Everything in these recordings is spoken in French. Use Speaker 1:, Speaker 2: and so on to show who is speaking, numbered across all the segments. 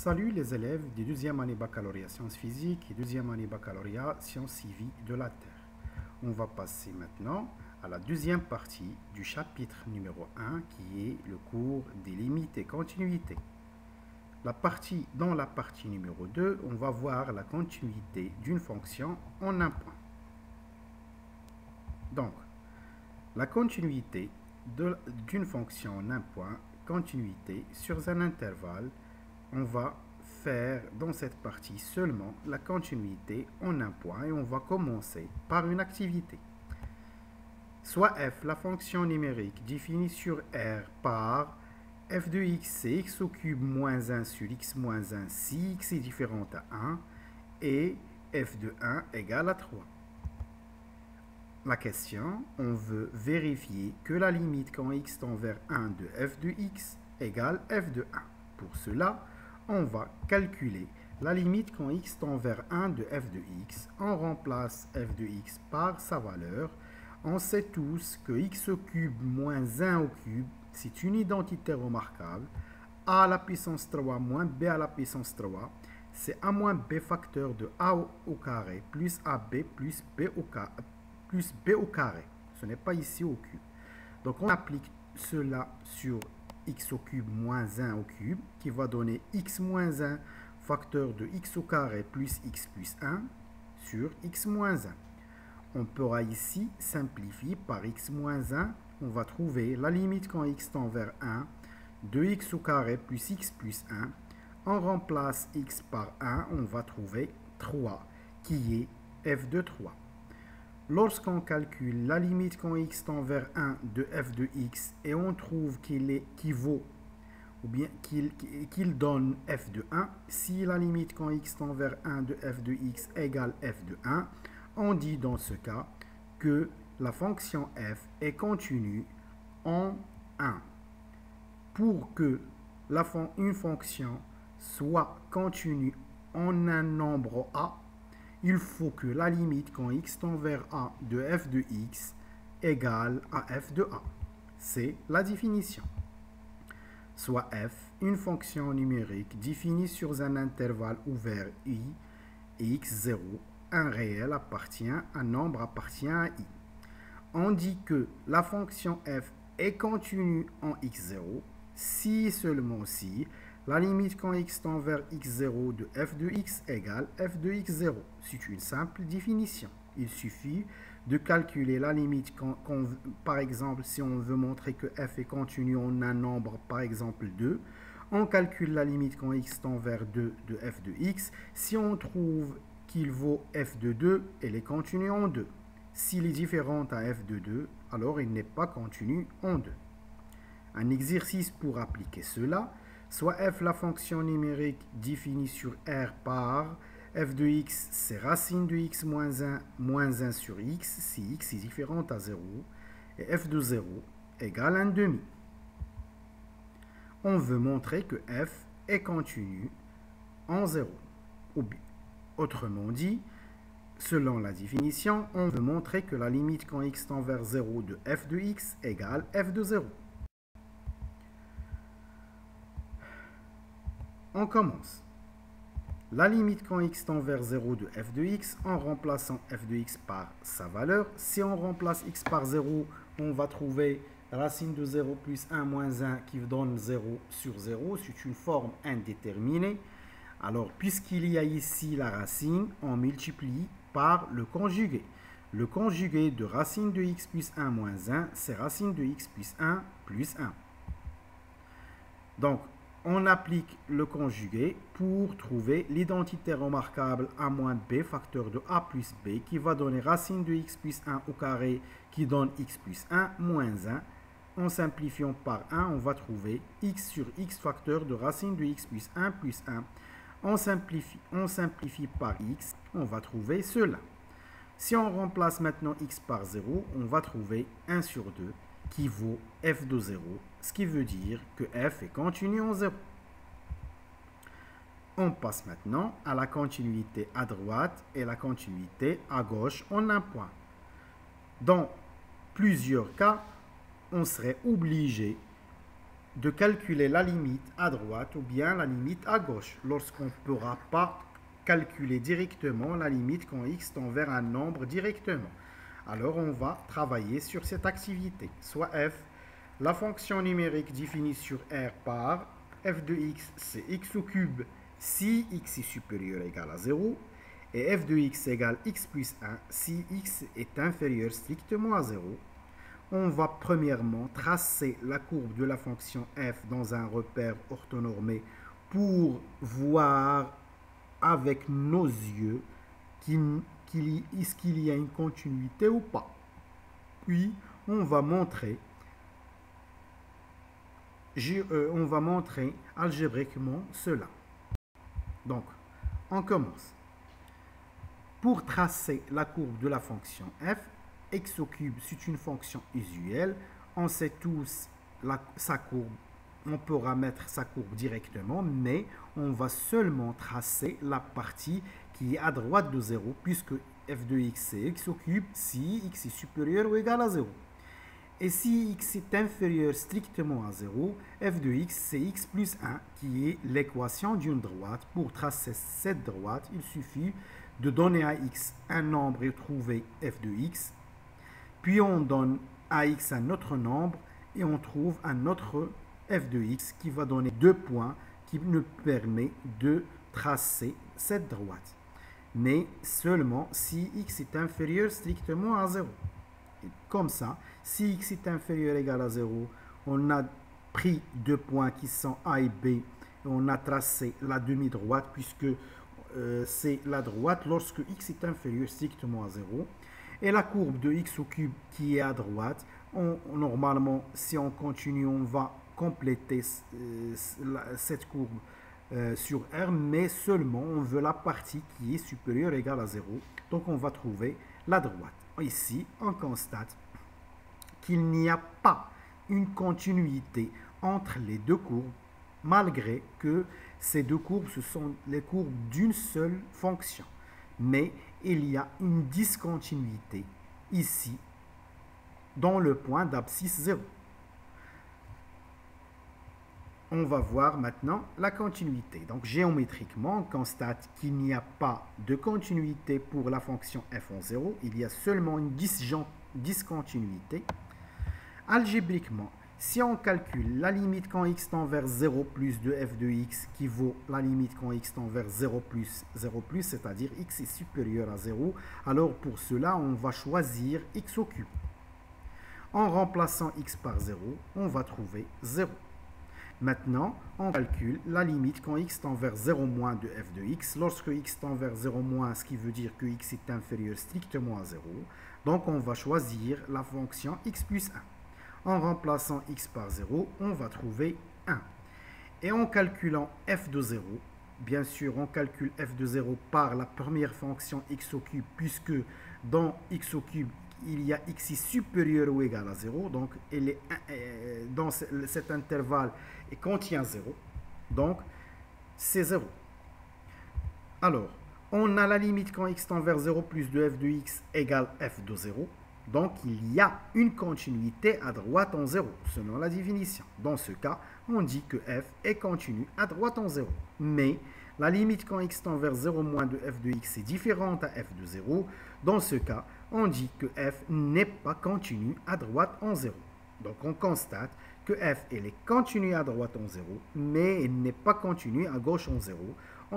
Speaker 1: Salut les élèves de deuxième année baccalauréat sciences physiques et deuxième année baccalauréat sciences civiques de la Terre. On va passer maintenant à la deuxième partie du chapitre numéro 1 qui est le cours des limites et continuités. Dans la partie numéro 2, on va voir la continuité d'une fonction en un point. Donc, la continuité d'une fonction en un point, continuité sur un intervalle, on va faire dans cette partie seulement la continuité en un point et on va commencer par une activité. Soit f, la fonction numérique définie sur R par f de x, c'est x au cube moins 1 sur x moins 1 si x est différent à 1 et f de 1 égale à 3. La question, on veut vérifier que la limite quand x tend vers 1 de f de x égale f de 1. Pour cela, on va calculer la limite quand x tend vers 1 de f de x. On remplace f de x par sa valeur. On sait tous que x au cube moins 1 au cube, c'est une identité remarquable. A à la puissance 3 moins b à la puissance 3, c'est a moins b facteur de a au carré plus ab plus b au carré. Ce n'est pas ici au cube. Donc on applique cela sur x au cube moins 1 au cube, qui va donner x moins 1 facteur de x au carré plus x plus 1 sur x moins 1. On pourra ici simplifier par x moins 1. On va trouver la limite quand x tend vers 1 de x au carré plus x plus 1. On remplace x par 1. On va trouver 3 qui est f de 3. Lorsqu'on calcule la limite quand x tend vers 1 de f de x et on trouve qu'il vaut ou bien qu'il donne f de 1, si la limite quand x tend vers 1 de f de x égale f de 1, on dit dans ce cas que la fonction f est continue en 1. Pour que une fonction soit continue en un nombre a, il faut que la limite quand x tend vers a de f de x égale à f de a. C'est la définition. Soit f, une fonction numérique définie sur un intervalle ouvert i et x0, un réel appartient, un nombre appartient à i. On dit que la fonction f est continue en x0 si et seulement si la limite quand x tend vers x0 de f de x égale f de x0. C'est une simple définition. Il suffit de calculer la limite par exemple, si on veut montrer que f est continue en un nombre, par exemple 2, on calcule la limite quand x tend vers 2 de f de x. Si on trouve qu'il vaut f de 2, elle est continue en 2. S'il est différent à f de 2, alors il n'est pas continu en 2. Un exercice pour appliquer cela. Soit f, la fonction numérique définie sur R par f de x, c'est racine de x moins 1 sur x, si x est différent à 0, et f de 0 égale 1 demi. On veut montrer que f est continu en 0. Autrement dit, selon la définition, on veut montrer que la limite quand x tend vers 0 de f de x égale f de 0. On commence. La limite quand x tend vers 0 de f de x en remplaçant f de x par sa valeur. Si on remplace x par 0, on va trouver racine de 0 plus 1 moins 1 qui donne 0 sur 0. C'est une forme indéterminée. Alors, puisqu'il y a ici la racine, on multiplie par le conjugué. Le conjugué de racine de x plus 1 moins 1, c'est racine de x plus 1 plus 1. Donc, on applique le conjugué pour trouver l'identité remarquable a moins b facteur de a plus b qui va donner racine de x plus 1 au carré qui donne x plus 1 moins 1. En simplifiant par 1, on va trouver x sur x facteur de racine de x plus 1 plus 1. On simplifie par x, on va trouver cela. Si on remplace maintenant x par 0, on va trouver 1 sur 2 qui vaut f de 0, ce qui veut dire que f est continu en 0. On passe maintenant à la continuité à droite et la continuité à gauche en un point. Dans plusieurs cas, on serait obligé de calculer la limite à droite ou bien la limite à gauche lorsqu'on ne pourra pas calculer directement la limite quand x tend vers un nombre directement. Alors on va travailler sur cette activité, soit f, la fonction numérique définie sur R par f de x, c'est x au cube si x est supérieur ou égal à 0, et f de x égale x plus 1 si x est inférieur strictement à 0. On va premièrement tracer la courbe de la fonction f dans un repère orthonormé pour voir avec nos yeux est-ce qu'il y a une continuité ou pas. Puis, on va montrer algébriquement cela. Donc, on commence. Pour tracer la courbe de la fonction f, x au cube, c'est une fonction usuelle. On sait tous sa courbe. On pourra mettre sa courbe directement, mais on va seulement tracer la partie qui est à droite de 0, puisque f de x c'est x au cube si x est supérieur ou égal à 0. Et si x est inférieur strictement à 0, f de x c'est x plus 1, qui est l'équation d'une droite. Pour tracer cette droite, il suffit de donner à x un nombre et trouver f de x. Puis on donne à x un autre nombre et on trouve un autre f de x qui va donner 2 points qui nous permet de tracer cette droite. Mais seulement si x est inférieur strictement à 0. Et comme ça, si x est inférieur ou égal à 0, on a pris 2 points qui sont A et B et on a tracé la demi-droite puisque c'est la droite lorsque x est inférieur strictement à 0. Et la courbe de x au cube qui est à droite, normalement, si on continue, on va compléter cette courbe sur R, mais seulement on veut la partie qui est supérieure ou égale à 0. Donc on va trouver la droite. Ici, on constate qu'il n'y a pas une continuité entre les deux courbes, malgré que ces deux courbes, ce sont les courbes d'une seule fonction. Mais il y a une discontinuité ici, dans le point d'abscisse 0. On va voir maintenant la continuité. Donc, géométriquement, on constate qu'il n'y a pas de continuité pour la fonction f en 0. Il y a seulement une discontinuité. Algébriquement, si on calcule la limite quand x tend vers 0 plus de f de x qui vaut la limite quand x tend vers 0 plus, c'est-à-dire x est supérieur à 0, alors pour cela, on va choisir x au cube. En remplaçant x par 0, on va trouver 0. Maintenant, on calcule la limite quand x tend vers 0 moins de f de x. Lorsque x tend vers 0 moins, ce qui veut dire que x est inférieur strictement à 0. Donc, on va choisir la fonction x plus 1. En remplaçant x par 0, on va trouver 1. Et en calculant f de 0, bien sûr, on calcule f de 0 par la première fonction x au cube, puisque dans x au cube, il y a x est supérieur ou égal à 0, donc elle est dans cet intervalle et contient 0, donc c'est 0. Alors, on a la limite quand x tend vers 0 plus de f de x égale f de 0, donc il y a une continuité à droite en 0, selon la définition. Dans ce cas, on dit que f est continu à droite en 0, mais la limite quand x tend vers 0 moins de f de x est différente à f de 0. Dans ce cas, on dit que f n'est pas continu à droite en 0. Donc on constate que f elle est continue à droite en 0, mais elle n'est pas continue à gauche en 0.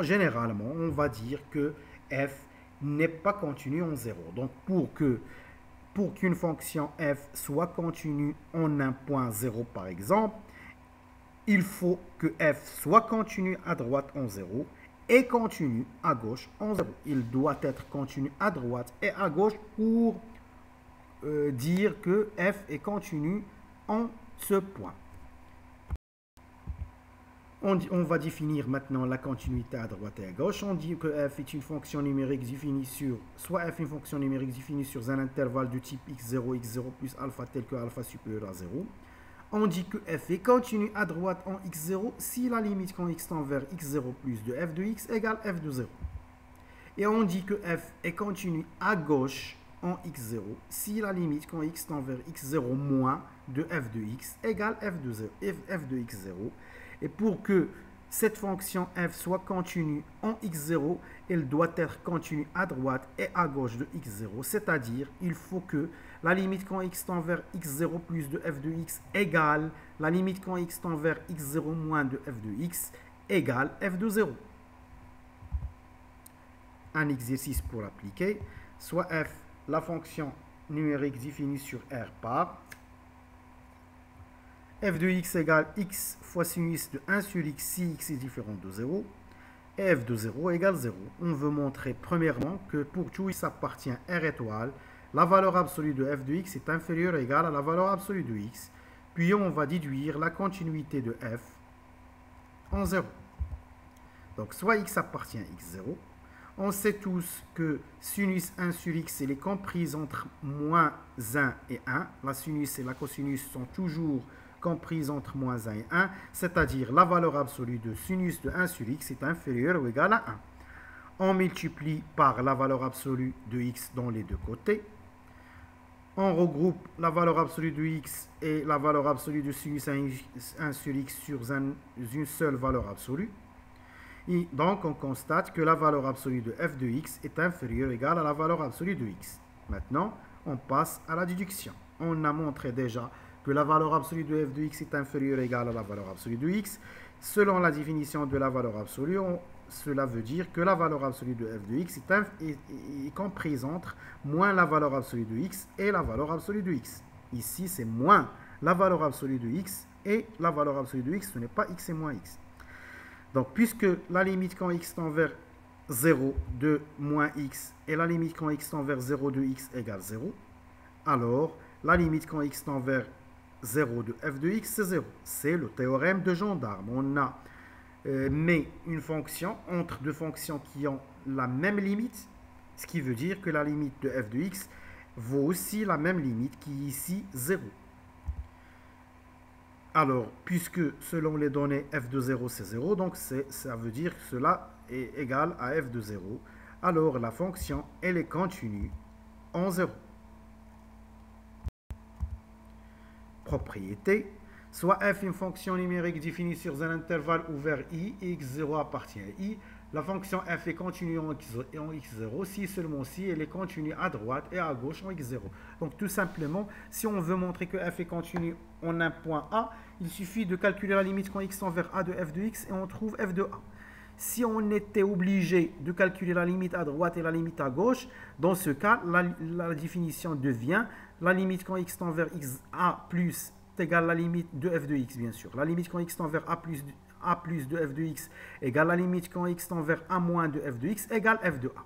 Speaker 1: Généralement, on va dire que f n'est pas continue en 0. Donc pour qu'une fonction f soit continue en un point 0 par exemple, il faut que f soit continu à droite en 0 et continu à gauche en 0. Il doit être continu à droite et à gauche pour dire que f est continu en ce point. On va définir maintenant la continuité à droite et à gauche. On dit que f est une fonction numérique définie sur, soit f est une fonction numérique définie sur un intervalle de type x0 plus alpha tel que alpha supérieur à 0. On dit que f est continu à droite en x0 si la limite quand x tend vers x0 plus de f de x égale f de 0. Et on dit que f est continu à gauche en x0 si la limite quand x tend vers x0 moins de f de x égale f de x0. Et pour que cette fonction f soit continue en x0, elle doit être continue à droite et à gauche de x0, c'est-à-dire il faut que la limite quand x tend vers x0 plus de f de x égale la limite quand x tend vers x0 moins de f de x égale f de 0. Un exercice pour appliquer, soit f, la fonction numérique définie sur R par f de x égale x fois sinus de 1 sur x si x est différent de 0 et f de 0 égale 0. On veut montrer premièrement que pour tout x appartient R étoile, la valeur absolue de f de x est inférieure ou égale à la valeur absolue de x. Puis on va déduire la continuité de f en 0. Donc soit x appartient à x0. On sait tous que sinus 1 sur x elle est comprise entre moins 1 et 1. La sinus et la cosinus sont toujours comprises entre moins 1 et 1, c'est-à-dire la valeur absolue de sinus de 1 sur x est inférieure ou égale à 1. On multiplie par la valeur absolue de x dans les deux côtés. On regroupe la valeur absolue de x et la valeur absolue de sinus 1 sur x sur une seule valeur absolue. Et donc, on constate que la valeur absolue de f de x est inférieure ou égale à la valeur absolue de x. Maintenant, on passe à la déduction. On a montré déjà que la valeur absolue de f de x est inférieure ou égale à la valeur absolue de x. Selon la définition de la valeur absolue, cela veut dire que la valeur absolue de f de x est comprise entre moins la valeur absolue de x et la valeur absolue de x. Ici, c'est moins la valeur absolue de x et la valeur absolue de x, ce n'est pas x et moins x. Donc, puisque la limite quand x tend vers 0 de moins x et la limite quand x tend vers 0 de x égale 0, alors la limite quand x tend vers 0 de f de x, c'est 0. C'est le théorème de gendarme. On a mis une fonction entre deux fonctions qui ont la même limite, ce qui veut dire que la limite de f de x vaut aussi la même limite qui est ici 0. Alors, puisque selon les données f de 0 c'est 0, donc ça veut dire que cela est égal à f de 0. Alors la fonction, elle est continue en 0. Propriété, soit f une fonction numérique définie sur un intervalle ouvert i et x0 appartient à i. La fonction f est continue en x0 si seulement si elle est continue à droite et à gauche en x0. Donc tout simplement, si on veut montrer que f est continue en un point A, il suffit de calculer la limite quand x tend vers a de f de x et on trouve f de a. Si on était obligé de calculer la limite à droite et la limite à gauche, dans ce cas, la définition devient la limite quand x tend vers a plus égale la limite de f de x, bien sûr. La limite quand x tend vers a plus de f de x égale la limite quand x tend vers a moins de f de x égale f de a.